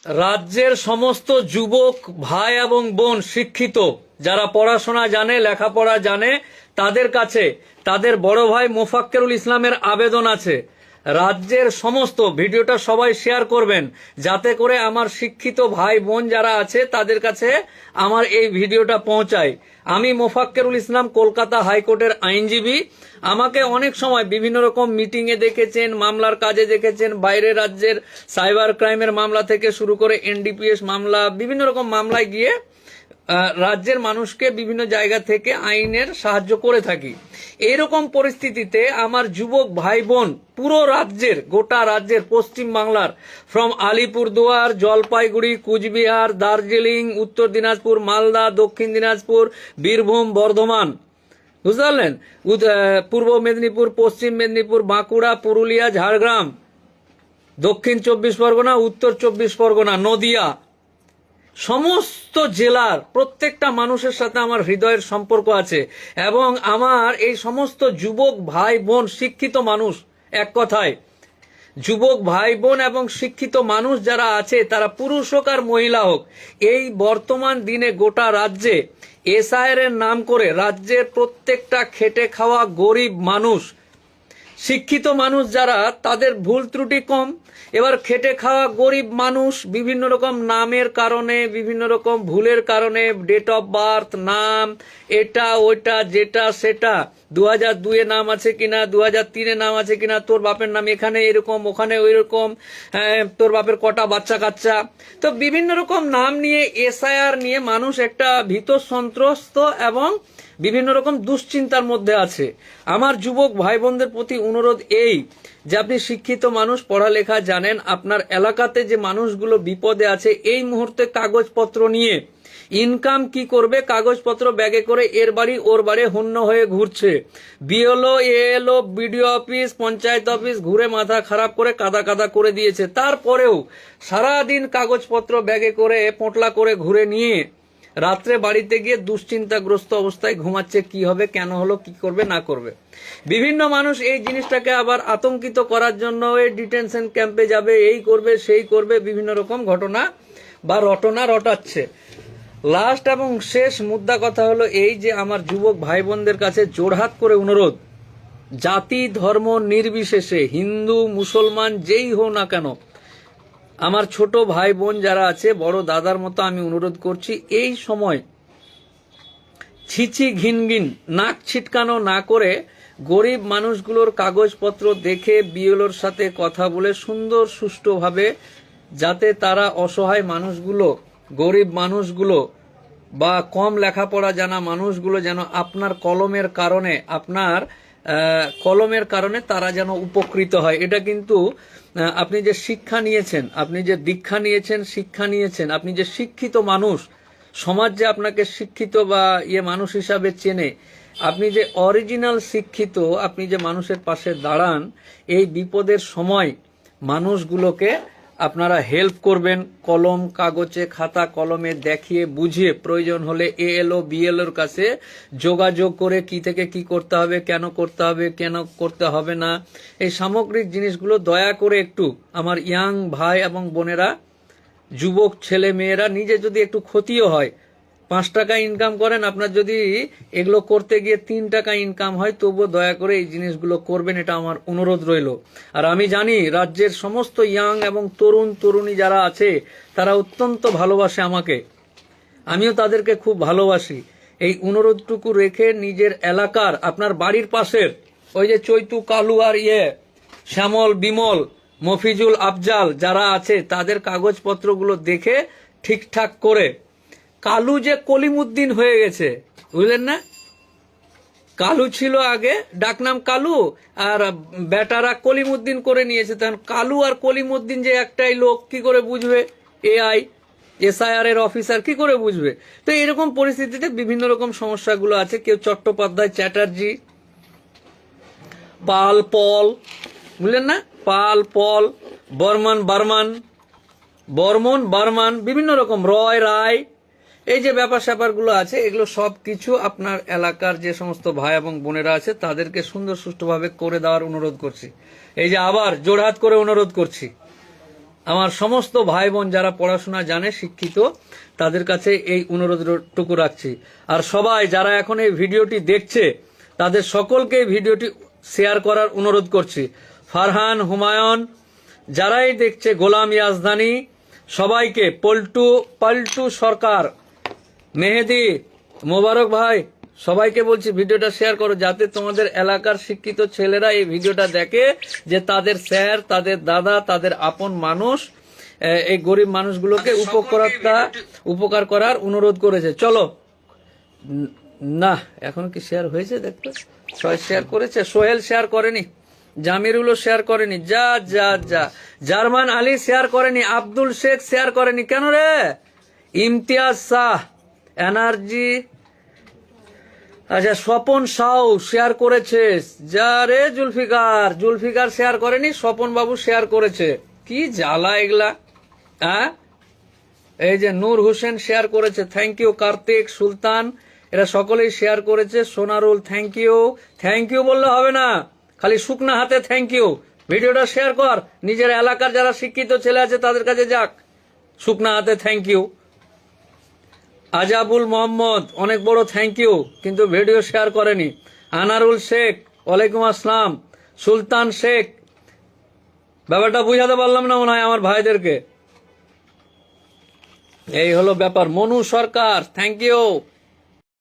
রাজ্যের সমস্ত যুবক ভাই এবং বোন শিক্ষিত যারা পড়াশোনা জানে, লেখাপড়া জানে, তাদের কাছে তাদের বড় ভাই মোফাক্কেরুল ইসলামের আবেদন আছে। রাজ্যের সমস্ত ভিডিওটা সবাই শেয়ার করবেন, যাতে করে আমার শিক্ষিত ভাই বোন যারা আছে তাদের কাছে আমার এই ভিডিওটা পৌঁছায়। আমি মোফাক্কেরুল ইসলাম, কলকাতা হাইকোর্টের আইনজীবী। আমাকে অনেক সময় বিভিন্ন রকম মিটিংয়ে দেখেছেন, মামলার কাজে দেখেছেন, বাইরের রাজ্যের সাইবার ক্রাইমের মামলা থেকে শুরু করে এনডিপিএস মামলা, বিভিন্ন রকম মামলায় গিয়ে রাজ্যের মানুষকে বিভিন্ন জায়গা থেকে আইনের সাহায্য করে থাকি। এইরকম পরিস্থিতিতে আমার যুবক ভাই বোন পুরো রাজ্যের, গোটা রাজ্যের, পশ্চিম বাংলার, ফ্রম আলিপুরদুয়ার, জলপাইগুড়ি, কুচবিহার, দার্জিলিং, উত্তর দিনাজপুর, মালদা, দক্ষিণ দিনাজপুর, বীরভূম, বর্ধমান, বুঝতে পারলেন, পূর্ব মেদিনীপুর, পশ্চিম মেদিনীপুর, বাঁকুড়া, পুরুলিয়া, ঝাড়গ্রাম, দক্ষিণ 24 পরগনা, উত্তর 24 পরগনা, নদিয়া, সমস্ত জেলার প্রত্যেকটা মানুষের সাথে আমার হৃদয়ের সম্পর্ক আছে। এবং আমার এই সমস্ত যুবক ভাই বোন, শিক্ষিত মানুষ, এক কথায় যুবক ভাই বোন এবং শিক্ষিত মানুষ যারা আছে, তারা পুরুষ হোক আর মহিলা হোক, এই বর্তমান দিনে গোটা রাজ্যে এসআইআর এর নাম করে রাজ্যের প্রত্যেকটা খেটে খাওয়া গরিব মানুষ, শিক্ষিত মানুষ যারা, তাদের ভুল ত্রুটি কম। এবার খেটে খাওয়া গরিব মানুষ বিভিন্ন রকম নামের কারণে, বিভিন্ন রকম ভুলের কারণে, ডেট অফ বার্থ, নাম, এটা ওইটা যেটা সেটা, 2002-এ নাম আছে কিনা, 2003-এ নাম আছে কিনা, তোর বাপের নাম এখানে এরকম, ওখানে ওই রকম, তোর বাপের কটা বাচ্চা কাচ্চা, তো বিভিন্ন রকম নাম নিয়ে এসআইআর নিয়ে মানুষ একটা ভীত সন্ত্রস্ত এবং বিভিন্ন রকম দুশ্চিন্তার মধ্যে আছে। আমার যুবক ভাই বোনদের প্রতি অনুরোধ এই যে, আপনি শিক্ষিত মানুষ, পড়ালেখা জানেন, আপনার এলাকাতে যে মানুষগুলো বিপদে আছে এই মুহূর্তে কাগজপত্র নিয়ে ইনকাম কি করবে, কাগজপত্র ব্যাগে করে এর বাড়ি ওর বাড়ি হন্য হয়ে ঘুরছে, BLO, ALO, BDO office, panchayat office ঘুরে মাথা খারাপ করে কাদা কাদা করে দিয়েছে, তারপরেও সারাদিন কাগজপত্র ব্যাগে করে পোঁটলা করে ঘুরে নিয়ে রাত্রে বাড়িতে গিয়ে দুশ্চিন্তাগ্রস্ত অবস্থায় ঘুমাচ্ছে, কি হবে, কেন হলো, কি করবে না করবে। বিভিন্ন মানুষ এই জিনিসটাকে আবার আতঙ্কিত করার জন্য এই ডিটেনশন ক্যাম্পে যাবে, এই করবে সেই করবে, বিভিন্ন রকম ঘটনা বা রটনা রটাচ্ছে। লাস্ট এবং শেষ মুদ্রা কথা হলো এই যে, আমার যুবক ভাই বোনদের কাছে জোড়হাত করে অনুরোধ, জাতি ধর্ম নির্বিশেষে, হিন্দু মুসলমান যেই হো না কেন, আমার ছোট ভাই বোন যারা আছে, বড় দাদার মতো আমি অনুরোধ করছি, এই সময় ছিছি ঘিনঘিন নাক ছিটকানো না করে গরিব মানুষগুলোর কাগজপত্র দেখে বিএলওর সাথে কথা বলে সুন্দর সুষ্ঠুভাবে, যাতে তারা অসহায় মানুষগুলো, গরিব মানুষগুলো বা কম লেখাপড়া জানা মানুষগুলো যেন আপনার কলমের কারণে তারা যেন উপকৃত হয়। এটা কিন্তু আপনি যে শিক্ষা নিয়েছেন, আপনি যে দীক্ষা নিয়েছেন, শিক্ষা নিয়েছেন, আপনি যে শিক্ষিত মানুষ, সমাজ যে আপনাকে শিক্ষিত বা মানুষ হিসাবে চেনে, আপনি যে অরিজিনাল শিক্ষিত, আপনি যে মানুষের পাশে দাঁড়ান, এই বিপদের সময় মানুষগুলোকে আপনারা হেল্প করবেন, কলম কাগজে খাতা কলমে দেখিয়ে বুঝিয়ে, প্রয়োজন হলে এএলও বিএলওর কাছে যোগাযোগ করে কি থেকে কি করতে হবে, কেন করতে হবে, কেন করতে হবে না, এই সামগ্রিক জিনিসগুলো দয়া করে একটু আমার ইয়াং ভাই এবং বোনেরা, যুবক ছেলে মেয়েরা, নিজে যদি একটু ক্ষতিও হয়, 5 টাকা ইনকাম করেন, আপনার যদি এগুলো করতে গিয়ে 3 টাকা ইনকাম হয়, তবুও দয়া করে এই জিনিসগুলো করবেন, এটা আমার অনুরোধ রইল। আর আমি জানি রাজ্যের সমস্ত ইয়াং এবং তরুণ তরুণী যারা আছে, তারা অত্যন্ত ভালোবাসে আমাকে, আমিও তাদেরকে খুব ভালোবাসি। এই অনুরোধটুকু রেখে নিজের এলাকার, আপনার বাড়ির পাশের ওই যে চৈতু, কালু আর শ্যামল, বিমল, মফিজুল, আফজাল যারা আছে, তাদের কাগজপত্রগুলো দেখে ঠিকঠাক করে, কালু যে কলিমুদ্দিন হয়ে গেছে, বুঝলেন না, কালু ছিল আগে, ডাকনাম কালু, আর বেটারা কলিমুদ্দিন করে নিয়েছে, তখন কালু আর কলিমুদ্দিন যে একটাই লোক, কি করে বুঝবে এসআইআর এর অফিসার, কি করে বুঝবে। তো এরকম পরিস্থিতিতে বিভিন্ন রকম সমস্যাগুলো আছে। কেউ চট্টোপাধ্যায়, চ্যাটার্জি, পাল, পল, বুঝলেন না, পাল, পল, বর্মন, বার্মান, বিভিন্ন রকম, রয়, রায়, এই যে ব্যাপার স্যাপারগুলো আছে, এগুলো সব কিছু আপনার এলাকার যে সমস্ত ভাই এবং বোনেরা আছে, তাদেরকে সুন্দর সুষ্ঠুভাবে করে দেওয়ার অনুরোধ করছি। এই যে আবার জোড়হাত করে অনুরোধ করছি, আমার সমস্ত ভাই বোন যারা পড়াশোনা জানে, শিক্ষিত, তাদের কাছে এই অনুরোধটুকু রাখছি। আর সবাই যারা এখন এই ভিডিওটি দেখছে তাদের সকলকে এই ভিডিওটি শেয়ার করার অনুরোধ করছি। ফারহান, হুমায়ুন, যারাই দেখছে, গোলাম ইয়াজদানি, সবাইকে, পল্টু সরকার, মেহেদি, মোবারক ভাই, সবাইকে বলছি ভিডিওটা শেয়ার করো, যাতে তোমাদের এলাকার শিক্ষিত ছেলেরা এই ভিডিওটা দেখে, যে তাদের স্যার, তাদের দাদা, তাদের আপন মানুষ এই গরিব মানুষগুলোকে উপকার করার অনুরোধ করেছে। চলো না, এখন কি শেয়ার হয়েছে দেখতে? শেয়ার করেছে, সোহেল শেয়ার করেনি, জামিরুলও শেয়ার করেনি, যা যা যা, জার্মান আলী শেয়ার করেনি, আব্দুল শেখ শেয়ার করেনি, কেন রে? ইমতিয়াজ শাহ, এনার্জি, আচ্ছা, স্বপন সাউ শেয়ার করেছে, যা রে, জুলফিকার শেয়ার করেনি, স্বপন বাবু শেয়ার করেছে। কি জ্বালা এগুলা, হ্যাঁ? এই যে নূর হোসেন শেয়ার করেছে, থ্যাংক ইউ। কার্তিক, সুলতান, এরা সকলেই শেয়ার করেছে। সোনারুল, থ্যাংক ইউ বললে হবে না, খালি শুকনা হাতে থ্যাংক ইউ। ভিডিওটা শেয়ার কর, নিজের এলাকার যারা শিক্ষিত ছেলে আছে তাদের কাছে যাক, শুকনা হাতে থ্যাংক ইউ। আজাবুল মোহাম্মদ, অনেক বড় থ্যাংক ইউ, কিন্তু ভিডিও শেয়ার করেনি। আনারুল শেখ, ওয়ালাইকুম আসসালাম। সুলতান শেখ, ব্যাপারটা বুঝাতে পারলাম না মনে হয় আমার ভাইদেরকে। এই হলো ব্যাপার। মনু সরকার, থ্যাংক ইউ।